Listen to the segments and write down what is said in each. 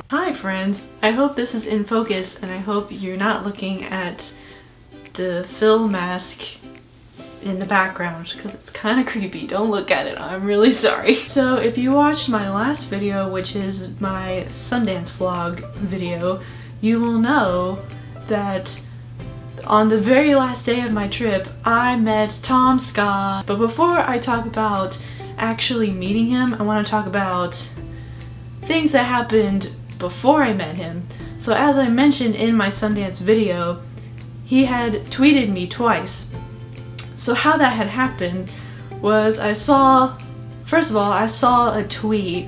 Hi friends, I hope this is in focus and I hope you're not looking at the Phil mask in the background because it's kind of creepy. Don't look at it, I'm really sorry. So if you watched my last video, which is my Sundance vlog video, you will know that on the very last day of my trip, I met TomSka. But before I talk about actually meeting him, I want to talk about things that happened before I met him. So as I mentioned in my Sundance video, he had tweeted me twice. So how that had happened was first of all, I saw a tweet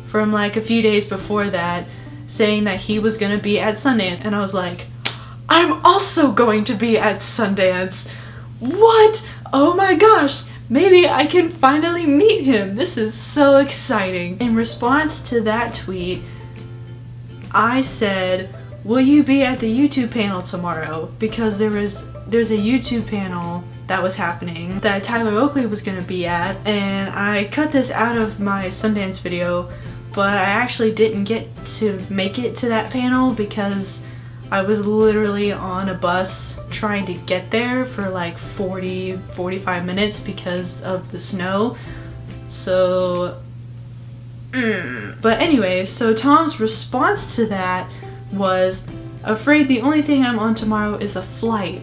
from like a few days before that saying that he was gonna be at Sundance, and I was like, I'm also going to be at Sundance. What? Oh my gosh, maybe I can finally meet him. This is so exciting. In response to that tweet, I said, will you be at the YouTube panel tomorrow? Because there's a YouTube panel that was happening that Tyler Oakley was gonna be at, and I cut this out of my Sundance video, but I actually didn't get to make it to that panel because I was literally on a bus trying to get there for like 45 minutes because of the snow. So, but anyway, so Tom's response to that was, afraid the only thing I'm on tomorrow is a flight.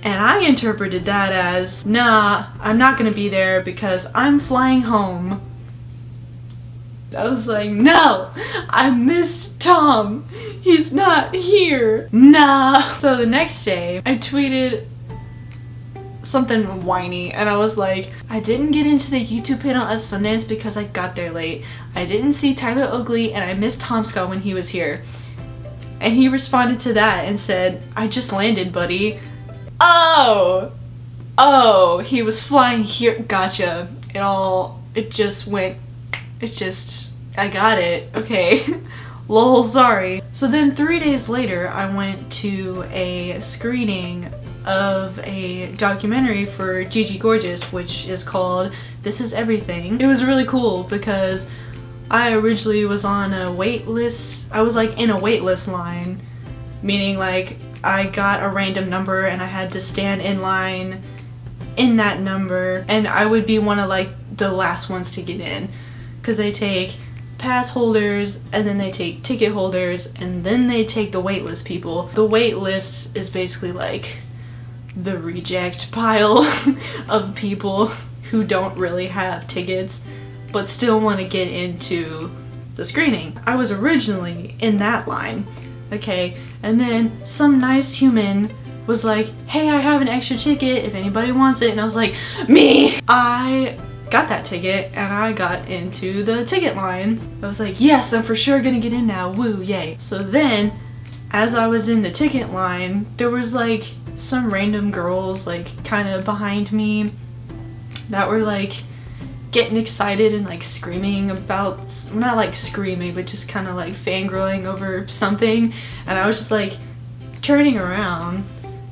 And I interpreted that as, nah, I'm not gonna be there because I'm flying home. I was like, no, I missed Tom. He's not here. Nah. So the next day, I tweeted something whiny and I was like, I didn't get into the YouTube panel at Sundance because I got there late. I didn't see Tyler Oakley and I missed TomSka when he was here. And he responded to that and said, I just landed, buddy. Oh, he was flying here. Gotcha. I got it. Okay. Lol, sorry. So then 3 days later, I went to a screening of a documentary for Gigi Gorgeous, which is called This Is Everything. It was really cool because I originally was on a wait list. I was like in a wait list line, meaning like I got a random number and I had to stand in line in that number, and I would be one of like the last ones to get in because they take pass holders and then they take ticket holders and then they take the waitlist people. The wait list is basically like the reject pile of people who don't really have tickets but still want to get into the screening. I was originally in that line, okay, and then some nice human was like, hey, I have an extra ticket if anybody wants it, and I was like, me! I got that ticket and I got into the ticket line. I was like, yes, I'm for sure gonna get in now, woo, yay. So then, as I was in the ticket line, there was like some random girls like kind of behind me that were like getting excited and like screaming about, not like screaming, but just kind of like fangirling over something, and I was just like turning around.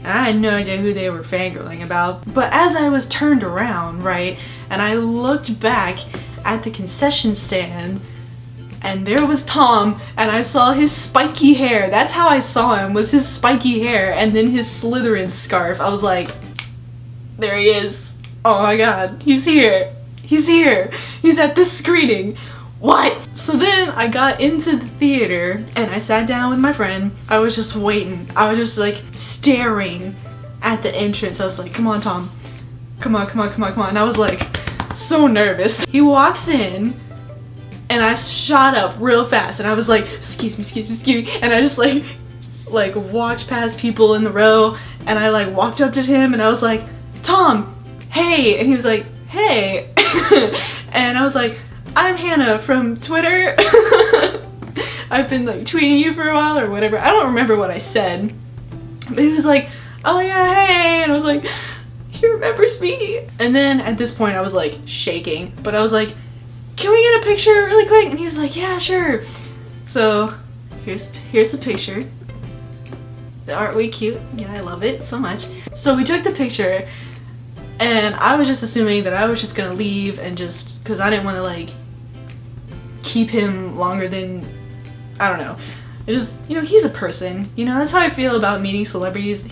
I had no idea who they were fangirling about, but as I was turned around, right, and I looked back at the concession stand, and there was Tom, and I saw his spiky hair. That's how I saw him, was his spiky hair, and then his Slytherin scarf. I was like, there he is. Oh my god, he's here. He's here. He's at this screening. What? So then I got into the theater and I sat down with my friend. I was just waiting. I was just like staring at the entrance. I was like, come on, Tom. Come on, come on, come on, come on. And I was like so nervous. He walks in and I shot up real fast and I was like, excuse me, excuse me, excuse me. And I just like walked past people in the row and I like walked up to him and I was like, Tom, hey. And he was like, hey. And I was like, I'm Hannah from Twitter. I've been like tweeting you for a while or whatever. I don't remember what I said. But he was like, oh yeah, hey. And I was like, he remembers me. And then at this point I was like shaking. But I was like, can we get a picture really quick? And he was like, yeah, sure. So here's the picture. Aren't we cute? Yeah, I love it so much. So we took the picture And I was just assuming that I was just gonna leave and just, because I didn't want to like keep him longer than, I don't know. It just, you know, he's a person. You know, that's how I feel about meeting celebrities.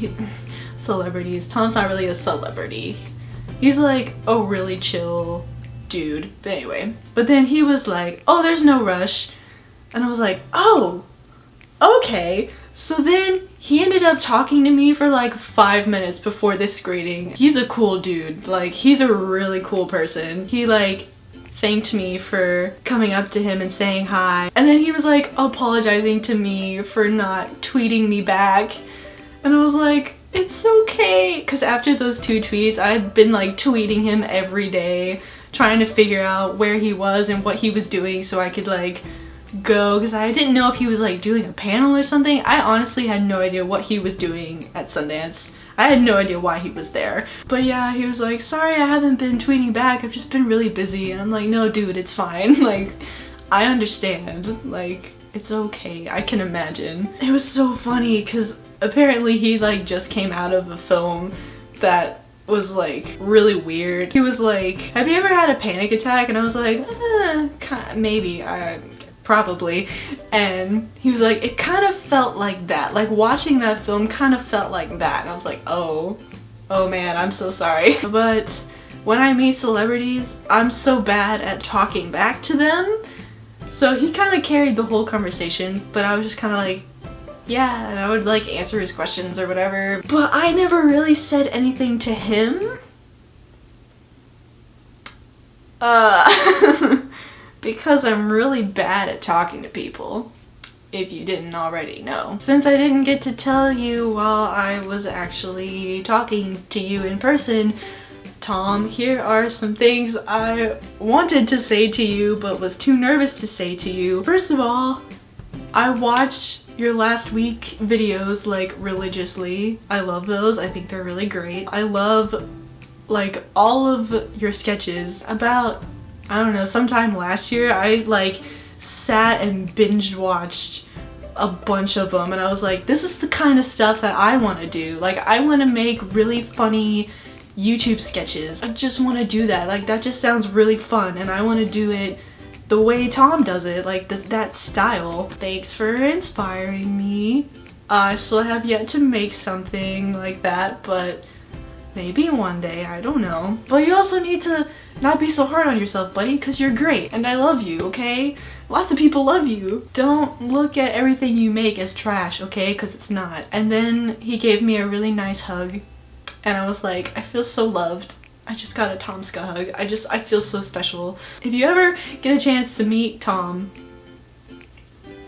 Celebrities. Tom's not really a celebrity. He's like a really chill dude. But anyway. But then he was like, oh, there's no rush. And I was like, oh, okay. So then he ended up talking to me for like 5 minutes before this screening. He's a cool dude. Like, he's a really cool person. He like thanked me for coming up to him and saying hi. And then he was like apologizing to me for not tweeting me back. And I was like, it's okay. Because after those 2 tweets, I'd been like tweeting him every day, trying to figure out where he was and what he was doing so I could like go, because I didn't know if he was like doing a panel or something. I honestly had no idea what he was doing at Sundance. I had no idea why he was there. But yeah, he was like, sorry I haven't been tweeting back, I've just been really busy. And I'm like, no dude, it's fine. Like, I understand. Like, it's okay. I can imagine. It was so funny because apparently he like just came out of a film that was like really weird. He was like, have you ever had a panic attack? And I was like, maybe. Probably. And he was like, it kind of felt like that. Like, watching that film kind of felt like that. And I was like, oh man, I'm so sorry. But when I meet celebrities, I'm so bad at talking back to them. So he kind of carried the whole conversation, but I was just kind of like, yeah, and I would like answer his questions or whatever. But I never really said anything to him. Because I'm really bad at talking to people, if you didn't already know. Since I didn't get to tell you while I was actually talking to you in person, Tom, here are some things I wanted to say to you but was too nervous to say to you. First of all, I watched your last week videos like religiously. I love those. I think they're really great. I love like all of your sketches. About, I don't know, sometime last year I like sat and binge watched a bunch of them and I was like, this is the kind of stuff that I want to do. Like, I want to make really funny YouTube sketches. I just want to do that. Like, that just sounds really fun and I want to do it the way Tom does it, like that style. Thanks for inspiring me. I still have yet to make something like that, but maybe one day, I don't know. But you also need to not be so hard on yourself, buddy, because you're great and I love you, okay? Lots of people love you. Don't look at everything you make as trash, okay? Because it's not. And then he gave me a really nice hug and I was like, I feel so loved. I just got a TomSka hug. I feel so special. If you ever get a chance to meet Tom,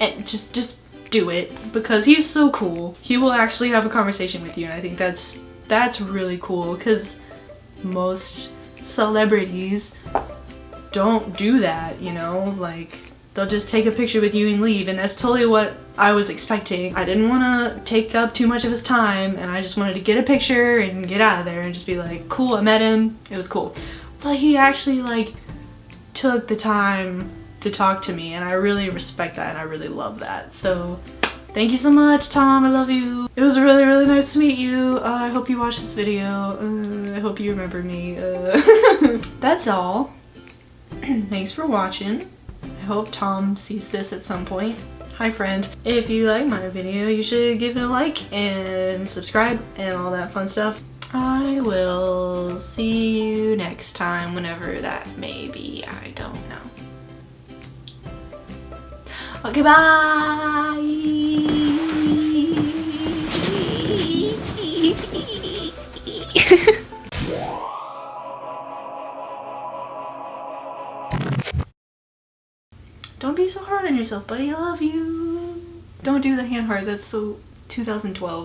and just do it, because he's so cool. He will actually have a conversation with you and I think that's really cool, because most celebrities don't do that, you know? Like, they'll just take a picture with you and leave, and that's totally what I was expecting. I didn't want to take up too much of his time and I just wanted to get a picture and get out of there and just be like, cool, I met him, it was cool. But he actually like took the time to talk to me and I really respect that and I really love that. So thank you so much, Tom. I love you. It was really, really nice to meet you. I hope you watched this video. I hope you remember me. That's all. Thanks for watching. I hope Tom sees this at some point. Hi, friend. If you like my video, you should give it a like and subscribe and all that fun stuff. I will see you next time, whenever that may be. I don't know. Okay, bye! Don't be so hard on yourself, buddy. I love you. Don't do the hand heart. That's so 2012.